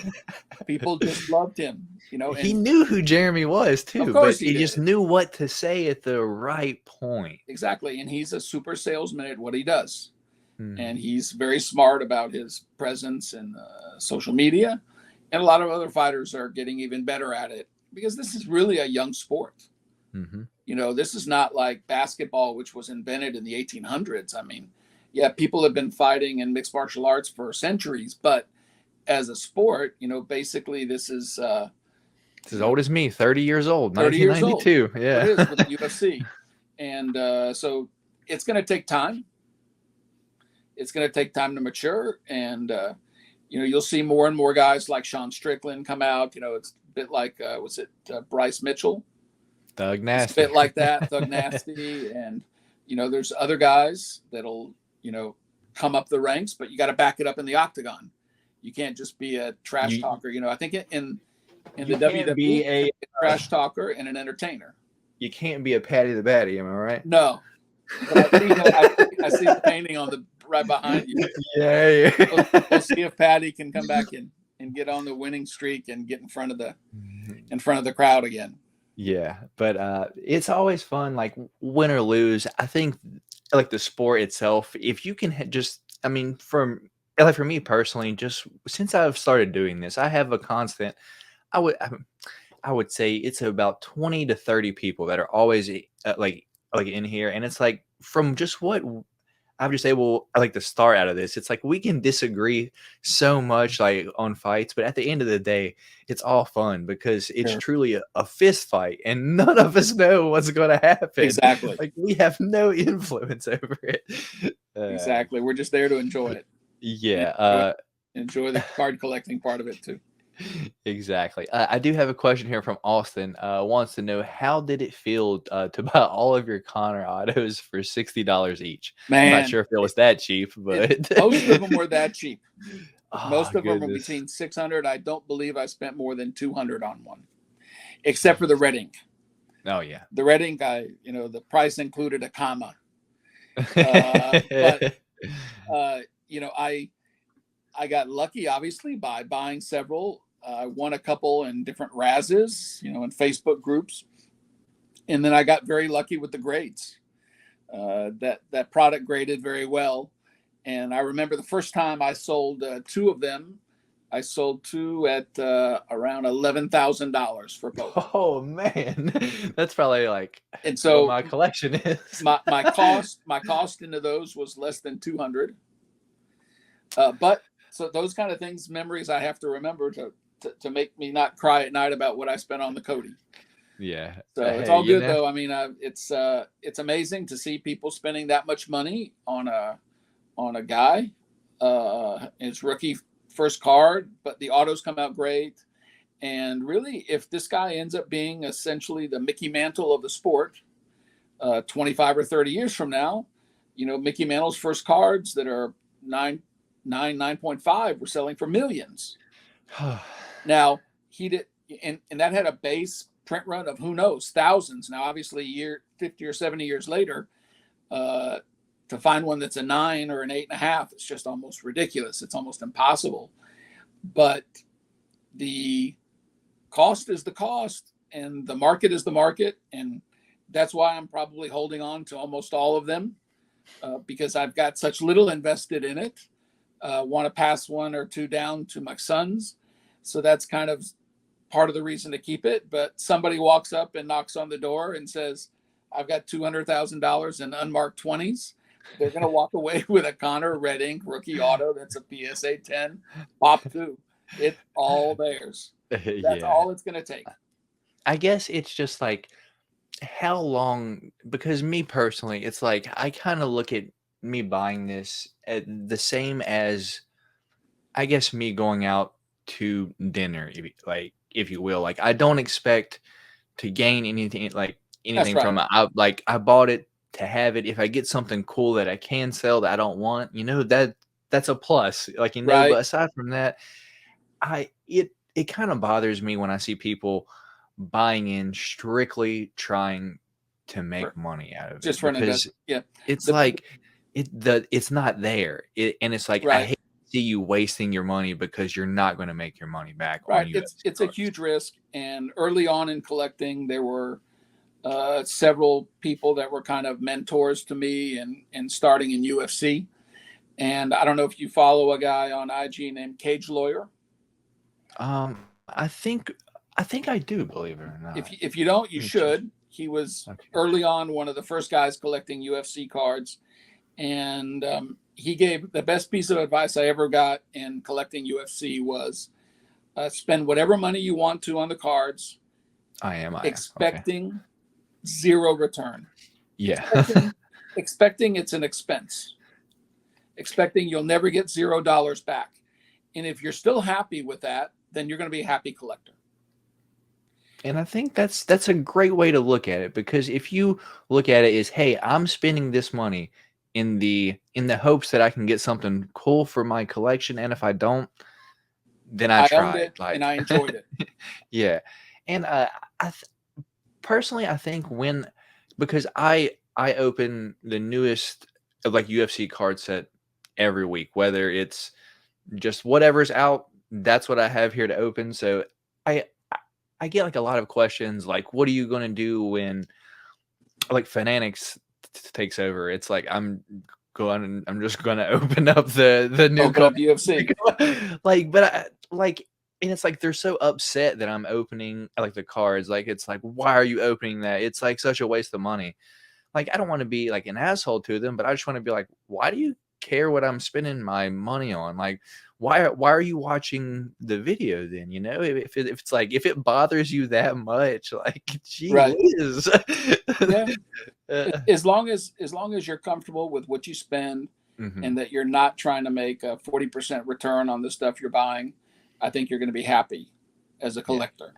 Speaker 2: People just loved him, you know,
Speaker 1: He
Speaker 2: and
Speaker 1: knew who Jeremy was
Speaker 2: of
Speaker 1: too,
Speaker 2: course
Speaker 1: but
Speaker 2: he
Speaker 1: he just
Speaker 2: did.
Speaker 1: knew what to say at the right point.
Speaker 2: Exactly. And he's a super salesman at what he does. And
Speaker 1: Mhm.
Speaker 2: he's very smart about his presence and social media. And a lot of other fighters are getting even better at it because this is really a young sport.
Speaker 1: Mhm.
Speaker 2: You know, this is not like basketball, which was invented in the 1800s. I mean, yeah, people have been fighting in mixed martial arts for centuries, but as a sport, you know, basically this is,
Speaker 1: It's as
Speaker 2: you know,
Speaker 1: old as me, 30 years old,
Speaker 2: 30 years old.
Speaker 1: 1992.
Speaker 2: What
Speaker 1: Yeah.
Speaker 2: it is with the UFC. And so it's going to take time. It's going to take time to mature. And, you know, you'll see more and more guys like Sean Strickland come out. You know, it's a bit like, was it Bryce Mitchell?
Speaker 1: Thug
Speaker 2: It's a
Speaker 1: nasty.
Speaker 2: bit like that, Thug Nasty. And, you know, there's other guys that'll, you know, come up the ranks, but you got to back it up in the octagon. You can't just be a trash
Speaker 1: You
Speaker 2: talker. You know, I think in the
Speaker 1: you can't
Speaker 2: WWE,
Speaker 1: be a
Speaker 2: trash talker and an entertainer.
Speaker 1: you can't be a Patty the Batty, am I right?
Speaker 2: No, but I see the painting on the right behind you.
Speaker 1: Yeah.
Speaker 2: We'll see if Patty can come back and get on the winning streak and get in front of the crowd again.
Speaker 1: Yeah, but it's always fun, like win or lose. I think like the sport itself, if you can just, I mean, like for me personally, just since I've started doing this, I have a constant. I would I, I would say it's about 20 to 30 people that are always like in here, and it's like from just what I'm just able I like to start out of this. It's like we can disagree so much like on fights, but at the end of the day, it's all fun because it's
Speaker 2: Sure.
Speaker 1: truly a fist fight and none of us know what's going to happen.
Speaker 2: Exactly.
Speaker 1: Like we have no influence over it.
Speaker 2: Exactly. We're just there to enjoy it. And
Speaker 1: Yeah,
Speaker 2: enjoy the card collecting part of it too.
Speaker 1: exactly. I do have a question here from Austin. Wants to know how did it feel to buy all of your Connor autos for $60 each? I'm not
Speaker 2: Man,
Speaker 1: sure if it was that cheap, but
Speaker 2: most of them were that cheap.
Speaker 1: oh
Speaker 2: Most of them were
Speaker 1: goodness.
Speaker 2: between 600. I don't believe I spent more than 200 on one, except for the red ink.
Speaker 1: Oh yeah.
Speaker 2: The red ink, you know, the price included a comma. But you know, I got lucky, obviously, by buying several. I won a couple in different Razes, you know, in Facebook groups, and then I got very lucky with the grades. That product graded very well, and I remember the first time I sold two of them. I sold two at around $11,000 for both.
Speaker 1: Oh man, that's probably like
Speaker 2: And
Speaker 1: what
Speaker 2: so
Speaker 1: my collection is.
Speaker 2: my cost into those was less than 200. But so those kind of things, memories I have to remember to make me not cry at night about what I spent on the Cody.
Speaker 1: Yeah.
Speaker 2: So it's
Speaker 1: Hey,
Speaker 2: all
Speaker 1: you
Speaker 2: good
Speaker 1: know.
Speaker 2: though. I mean, it's amazing to see people spending that much money on a guy. It's rookie first card, but the autos come out great. And really, if this guy ends up being essentially the Mickey Mantle of the sport, 25 or 30 years from now, you know, Mickey Mantle's first cards that are 9.5 were selling for millions. Now he did, and that had a base print run of who knows thousands. Now, obviously, 50 or 70 years later, to find one that's a 9 or an 8.5, it's just almost ridiculous. It's almost impossible. But the cost is the cost, and the market is the market, and that's why I'm probably holding on to almost all of them, because I've got such little invested in it. Want to pass one or two down to my sons, so that's kind of part of the reason to keep it. But somebody walks up and knocks on the door and says, I've got $200,000 in unmarked 20s. They're going to walk away with a Connor red ink rookie auto that's a PSA 10 pop 2. It's all theirs. That's
Speaker 1: Yeah.
Speaker 2: all it's going to take.
Speaker 1: I guess it's just like how long, because me personally, it's like I kind of look at me buying this at the same as I guess me going out to dinner, if you will. Like I don't expect to gain anything
Speaker 2: That's
Speaker 1: anything
Speaker 2: right.
Speaker 1: from it. I bought it to have it. If I get something cool that I can sell that I don't want, that's a plus.
Speaker 2: Right.
Speaker 1: But aside from that, it kind of bothers me when I see people buying in strictly trying to make money out of it
Speaker 2: Just for an
Speaker 1: because
Speaker 2: investment. Yeah.
Speaker 1: it's
Speaker 2: The,
Speaker 1: like it's not there. And it's like I
Speaker 2: right.
Speaker 1: hate to see you wasting your money because you're not going to make your money back on
Speaker 2: Right.
Speaker 1: UFC
Speaker 2: It's a
Speaker 1: cards.
Speaker 2: huge risk. And early on in collecting, there were several people that were kind of mentors to me and starting in UFC. And I don't know if you follow a guy on IG named Cage Lawyer.
Speaker 1: I think I do, believe it or not.
Speaker 2: If you don't, you
Speaker 1: Let me check.
Speaker 2: should. He was
Speaker 1: Okay.
Speaker 2: early on one of the first guys collecting UFC cards, and he gave the best piece of advice I ever got in collecting UFC was spend whatever money you want to on the cards,
Speaker 1: I am. Okay.
Speaker 2: expecting zero return.
Speaker 1: Yeah.
Speaker 2: Expecting it's an expense. Expecting you'll never get $0 back. And if you're still happy with that, then you're going to be a happy collector.
Speaker 1: And I think that's a great way to look at it, because if you look at it as, hey, I'm spending this money in the hopes that I can get something cool for my collection, and if I don't, then I
Speaker 2: I owned
Speaker 1: tried.
Speaker 2: it and I enjoyed it.
Speaker 1: Yeah. And personally, I think because I open the newest UFC card set every week, whether it's just whatever's out, that's what I have here to open. So I I get a lot of questions like, what are you going to do when Fanatics takes over? It's like I'm just going to open up the new
Speaker 2: Open
Speaker 1: card.
Speaker 2: up UFC.
Speaker 1: But and it's like they're so upset that I'm opening the cards. It's like, why are you opening that? It's like such a waste of money. I don't want to be an asshole to them, but I just want to be like, why do you care what I'm spending my money on? Why are you watching the video then? If it's like, if it bothers you that much, gee
Speaker 2: Right.
Speaker 1: whiz.
Speaker 2: Yeah. As long as you're comfortable with what you spend and that you're not trying to make a 40% return on the stuff you're buying, I think you're going to be happy as a collector.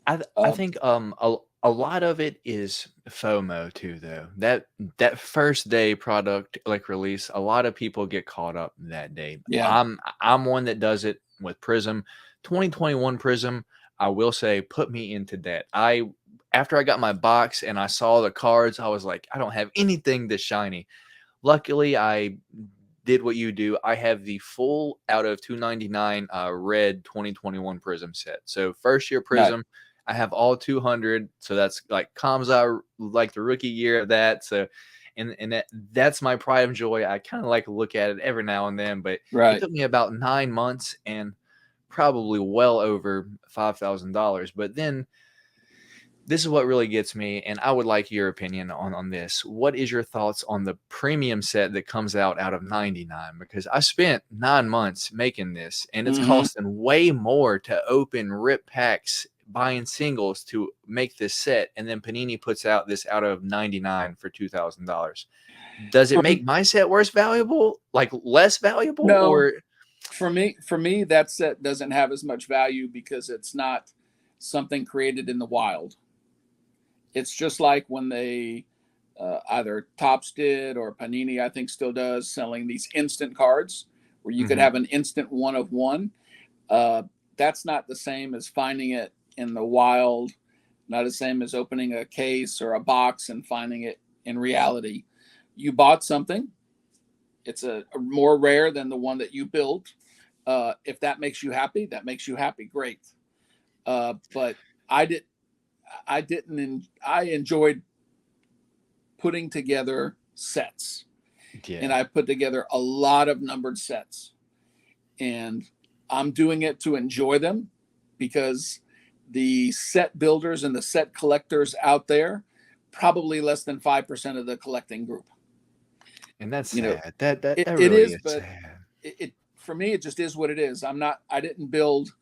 Speaker 1: Yeah. I think a lot of it is FOMO too, though. That first day product release, a lot of people get caught up that day.
Speaker 2: Yeah.
Speaker 1: I'm one that does it with Prism. 2021 Prism, I will say, put me into debt. After I got my box and I saw the cards, I was like, I don't have anything this shiny. Luckily, I did what you do. I have the full out of 299 red 2021 Prism set. So first year Prism. Nice. I have all 200, so that's comes out the rookie year of that. So, and that's my pride and joy. I kind of to look at it every now and then, but It took me about 9 months and probably well over $5,000. But then this is what really gets me, and I would like your opinion on this. What is your thoughts on the premium set that comes out of 99? Because I spent 9 months making this, and it's costing way more to open rip packs, buying singles to make this set, and then Panini puts out this out of 99 for $2,000. Does it make my set less valuable?
Speaker 2: No.
Speaker 1: Or
Speaker 2: for me, that set doesn't have as much value because it's not something created in the wild. It's just like when they either Topps did or Panini, I think, still does, selling these instant cards where you could have an instant one of one. that's not the same as finding it in the wild, not the same as opening a case or a box and finding it in reality. You bought something, it's a more rare than the one that you built. If that makes you happy, that makes you happy. Great. But I enjoyed putting together sets, and
Speaker 1: Yeah.
Speaker 2: I put together a lot of numbered sets, and I'm doing it to enjoy them, because the set builders and the set collectors out there, probably less than 5% of the collecting group.
Speaker 1: And that's
Speaker 2: You know,
Speaker 1: sad. That
Speaker 2: it
Speaker 1: really
Speaker 2: is,
Speaker 1: is
Speaker 2: but
Speaker 1: sad.
Speaker 2: it for me, it just is what it is. I didn't build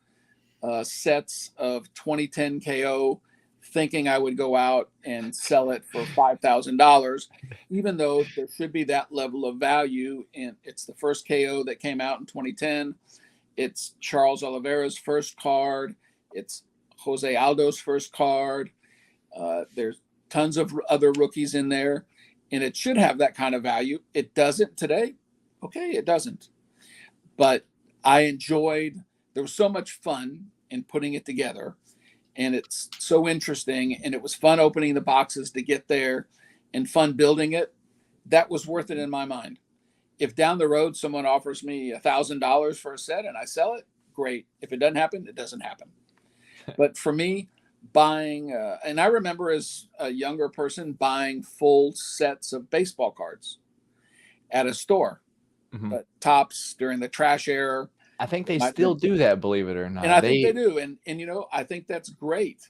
Speaker 2: sets of 2010 KO thinking I would go out and sell it for $5,000, even though there should be that level of value. And it's the first KO that came out in 2010. It's Charles Oliveira's first card. It's Jose Aldo's first card. There's tons of other rookies in there, and it should have that kind of value. It doesn't today. Okay, it doesn't. But I enjoyed, there was so much fun in putting it together, and it's so interesting, and it was fun opening the boxes to get there and fun building it. That was worth it in my mind. If down the road someone offers me $1,000 for a set and I sell it, great. If it doesn't happen, it doesn't happen. But for me, buying, and I remember as a younger person buying full sets of baseball cards at a store,
Speaker 1: Mhm.
Speaker 2: Tops during the trash era.
Speaker 1: I think they
Speaker 2: My,
Speaker 1: still do that, believe it or
Speaker 2: and
Speaker 1: not.
Speaker 2: I think they do, and you know, I think that's great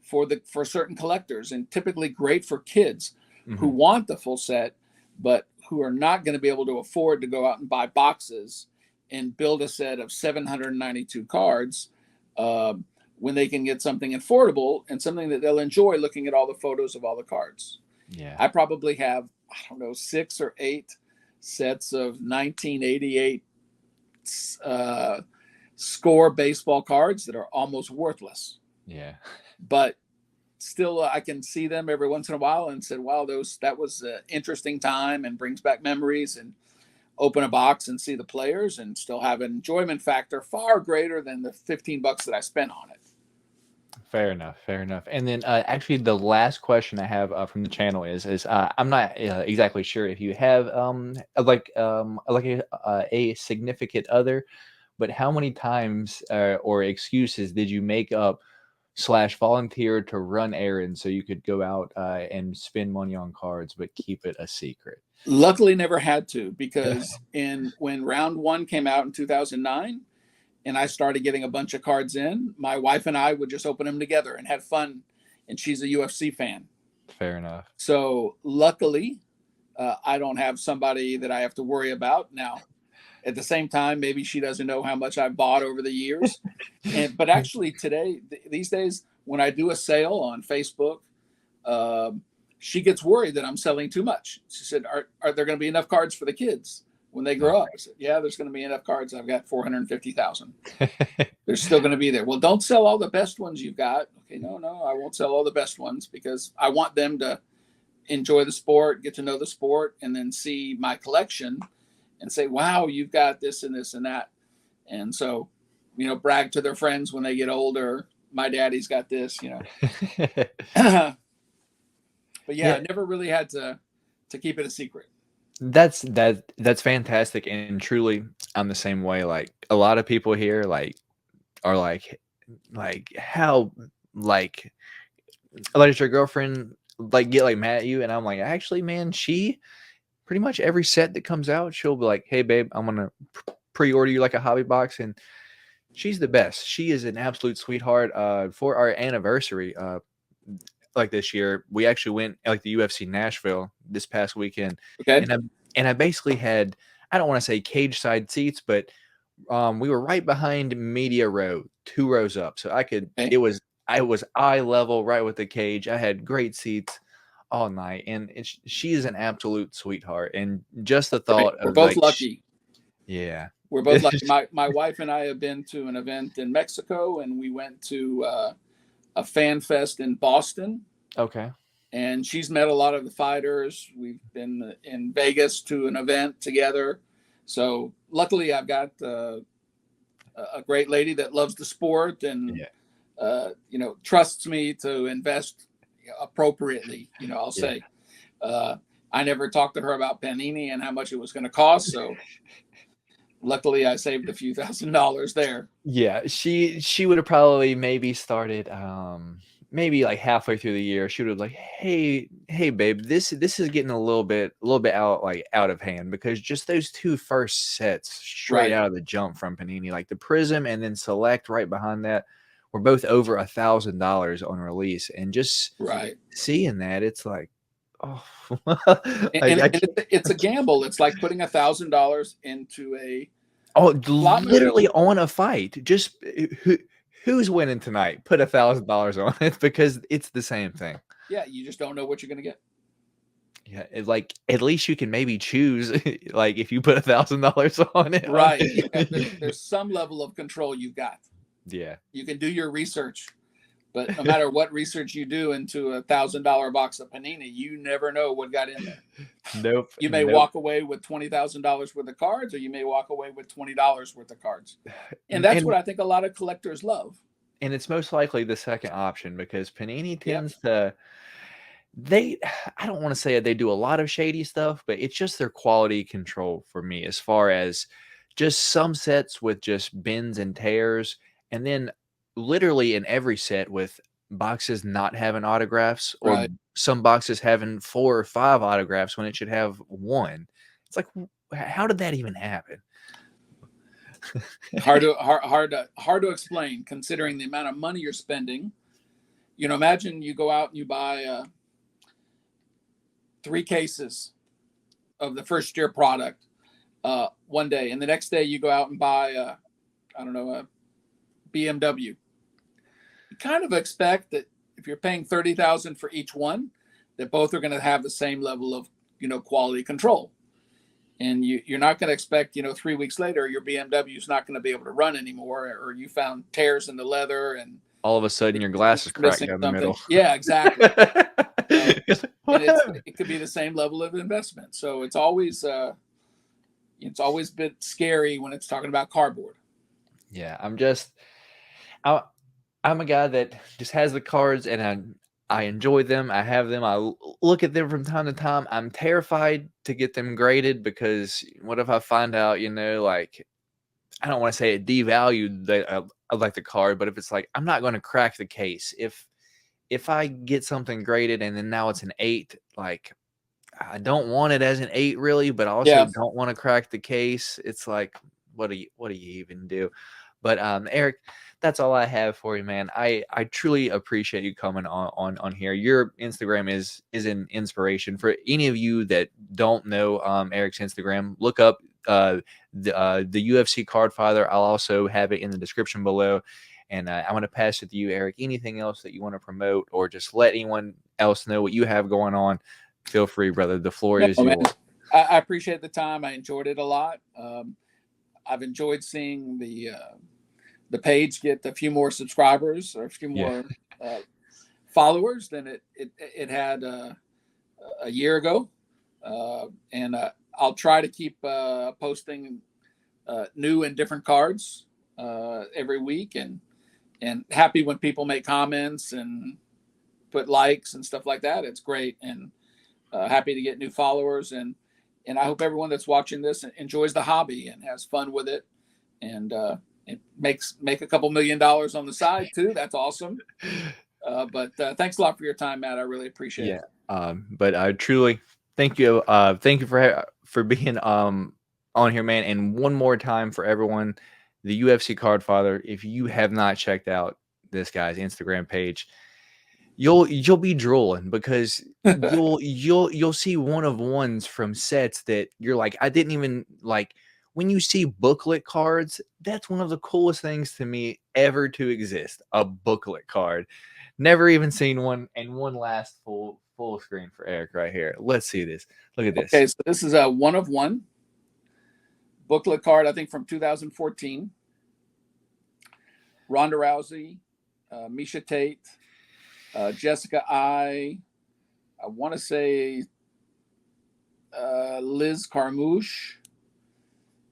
Speaker 2: for certain collectors, and typically great for kids who
Speaker 1: Mhm.
Speaker 2: want the full set, but who are not going to be able to afford to go out and buy boxes and build a set of 792 cards, uh, when they can get something affordable and something that they'll enjoy looking at all the photos of all the cards.
Speaker 1: Yeah.
Speaker 2: I probably have, I don't know, 6 or 8 sets of 1988 score baseball cards that are almost worthless.
Speaker 1: Yeah.
Speaker 2: But still, I can see them every once in a while and said, wow, that was an interesting time and brings back memories, and open a box and see the players and still have an enjoyment factor far greater than the $15 that I spent on it.
Speaker 1: Fair enough, fair enough. And then, actually, the last question I have from the channel is I'm not exactly sure if you have like a significant other, but how many times or excuses did you make up slash volunteer to run errands so you could go out and spend money on cards, but keep it a secret?
Speaker 2: Luckily, never had to, because when round one came out in 2009, and I started getting a bunch of cards in, my wife and I would just open them together and have fun. And she's a UFC fan.
Speaker 1: Fair enough.
Speaker 2: So luckily, I don't have somebody that I have to worry about now. At the same time, maybe she doesn't know how much I've bought over the years. But actually today, these days, when I do a sale on Facebook, she gets worried that I'm selling too much. She said, are there going to be enough cards for the kids when they grow up? I said, yeah, there's going to be enough cards. I've got 450,000. They're still going to be there. Well, don't sell all the best ones you've got. Okay, no, I won't sell all the best ones, because I want them to enjoy the sport, get to know the sport, and then see my collection and say, wow, you've got this and this and that. And so, you know, brag to their friends when they get older. My daddy's got this, you know. But yeah,
Speaker 1: Yeah,
Speaker 2: I never really had to keep it a secret.
Speaker 1: that's fantastic, and truly, I'm the same way. Like a lot of people here, are like how like does your girlfriend get mad at you? And I'm like, actually, man, she pretty much every set that comes out, she'll be like, hey, babe, I'm gonna pre-order you like a hobby box, and she's the best. She is an absolute sweetheart. For our anniversary, like this year, we actually went like the UFC Nashville this past weekend,
Speaker 2: Okay.
Speaker 1: and I basically had, I don't want to say cage side seats, but we were right behind media row, 2 rows up, so
Speaker 2: Okay.
Speaker 1: I was eye level right with the cage. I had great seats all night, and she is an absolute sweetheart, and just the
Speaker 2: Great.
Speaker 1: thought
Speaker 2: We're
Speaker 1: of
Speaker 2: both lucky.
Speaker 1: yeah.
Speaker 2: We're both lucky. My wife and I have been to an event in Mexico, and we went to a fan fest in Boston.
Speaker 1: Okay.
Speaker 2: And she's met a lot of the fighters. We've been in Vegas to an event together. So luckily, I've got a great lady that loves the sport and
Speaker 1: Yeah.
Speaker 2: trusts me to invest appropriately. I'll
Speaker 1: Yeah.
Speaker 2: say. I never talked to her about Panini and how much it was going to cost. So luckily, I saved a few $1,000s there.
Speaker 1: Yeah, she would have probably maybe started maybe like halfway through the year. She would have like, hey babe, this is getting a little bit out of hand, because just those two first sets straight
Speaker 2: Right.
Speaker 1: out of the jump from Panini, like the Prism and then Select right behind that, were both over $1,000 on release. And just
Speaker 2: Right.
Speaker 1: seeing that, it's like, oh,
Speaker 2: And
Speaker 1: I can't.
Speaker 2: it's a gamble. It's like putting $1,000 into a
Speaker 1: Oh,
Speaker 2: slot machine.
Speaker 1: literally on a fight. Just who's winning tonight? Put $1,000 on it, because it's the same thing.
Speaker 2: Yeah, you just don't know what you're going to get.
Speaker 1: Yeah, like at least you can maybe choose. Like if you put $1,000 on it,
Speaker 2: Right. Yeah, there's some level of control you've got.
Speaker 1: yeah,
Speaker 2: You can do your research, but no matter what research you do into $1,000 box of Panini, you never know what got in there.
Speaker 1: nope,
Speaker 2: You may
Speaker 1: nope.
Speaker 2: walk away with $20,000 worth of cards, or you may walk away with $20 worth of cards. And that's what
Speaker 1: And
Speaker 2: I think a lot of collectors love.
Speaker 1: it's most likely the second option, because Panini
Speaker 2: Yep.
Speaker 1: tends to, they I don't want to say they do a lot of shady stuff, but it's just their quality control for me, as far as just some sets with just bends and tears, and then literally in every set with boxes not having autographs, or
Speaker 2: Right.
Speaker 1: some boxes having 4 or 5 autographs when it should have 1. It's like, how did that even happen?
Speaker 2: Hard to explain, considering the amount of money you're spending. Imagine you go out and you buy 3 cases of the first year product one day, and the next day you go out and buy a BMW. You kind of expect that if you're paying $30,000 for each one, that both are going to have the same level of quality control. And you're not going to expect 3 weeks later your BMW is not going to be able to run anymore, or you found tears in the leather and
Speaker 1: All of a sudden your glass is
Speaker 2: it's
Speaker 1: cracked
Speaker 2: missing
Speaker 1: down the
Speaker 2: something.
Speaker 1: middle.
Speaker 2: Yeah, exactly.
Speaker 1: It's like,
Speaker 2: And
Speaker 1: what happened?
Speaker 2: it could be the same level of investment. So it's always been scary when it's talking about cardboard.
Speaker 1: Yeah, I, I'm a guy that just has the cards, and I enjoy them. I have them. Look at them from time to time. I'm terrified to get them graded, because what if I find out, like, I don't want to say it devalued I like the card, but if it's like, I'm not going to crack the case. If I get something graded and then now it's an 8, like, I don't want it as an 8 really, but I also
Speaker 2: Yeah.
Speaker 1: don't want to crack the case. It's like, what do you even do? But Eric, that's all I have for you, man. I truly appreciate you coming on here. Your Instagram is an inspiration. For any of you that don't know Eric's Instagram, look up the UFC Card Father. I'll also have it in the description below. And I want to pass it to you, Eric. Anything else that you want to promote, or just let anyone else know what you have going on? Feel free, brother. The floor
Speaker 2: No,
Speaker 1: is
Speaker 2: man.
Speaker 1: yours.
Speaker 2: I appreciate the time. I enjoyed it a lot. I've enjoyed seeing the page get a few more subscribers, or a few more followers than it had a year ago. And I'll try to keep posting new and different cards every week, and happy when people make comments and put likes and stuff like that. It's great, and happy to get new followers, and I hope everyone that's watching this enjoys the hobby and has fun with it, and make a couple $1 million on the side too. That's awesome. But thanks a lot for your time, Matt. I really appreciate it.
Speaker 1: But I truly thank you. Thank you for being on here, man. And one more time for everyone, the UFC Card Father. If you have not checked out this guy's Instagram page, you'll be drooling, because you'll see one of ones from sets that you're like, I didn't even like. When you see booklet cards, that's one of the coolest things to me ever to exist. A booklet card. Never even seen one. And one last full screen for Eric right here. Let's see this. Look at this.
Speaker 2: Okay, so this is a 1 of 1 booklet card, I think from 2014. Ronda Rousey, Misha Tate, Jessica I want to say Liz Carmouche,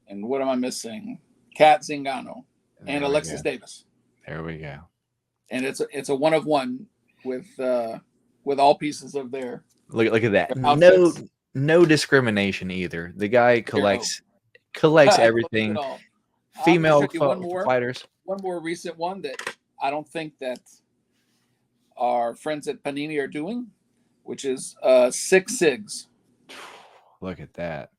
Speaker 2: and what am I missing? Kat Zingano. and Alexis Davis.
Speaker 1: There we go.
Speaker 2: And it's a 1-of-1 with all pieces of their
Speaker 1: Look at that.
Speaker 2: outfits.
Speaker 1: No discrimination either. The guy collects everything. Female fighters.
Speaker 2: One more recent one that I don't think that our friends at Panini are doing, which is 6 Sigs.
Speaker 1: Look at that.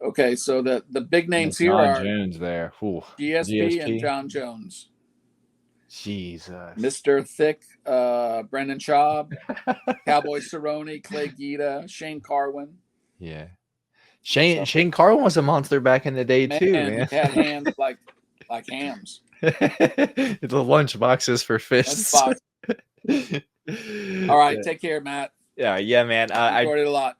Speaker 2: Okay, so the big names here
Speaker 1: John
Speaker 2: are
Speaker 1: Jones there. Ooh,
Speaker 2: GSP and John Jones.
Speaker 1: Jesus.
Speaker 2: Mr. Thick, Brendan Schaub, Cowboy Cerrone, Clay Guida, Shane Carwin.
Speaker 1: Yeah. Shane Carwin was a monster back in the day too, man.
Speaker 2: He had hands like hams.
Speaker 1: The lunch boxes for fists.
Speaker 2: All right, take care, Matt.
Speaker 1: Yeah, man.
Speaker 2: I enjoyed it a lot.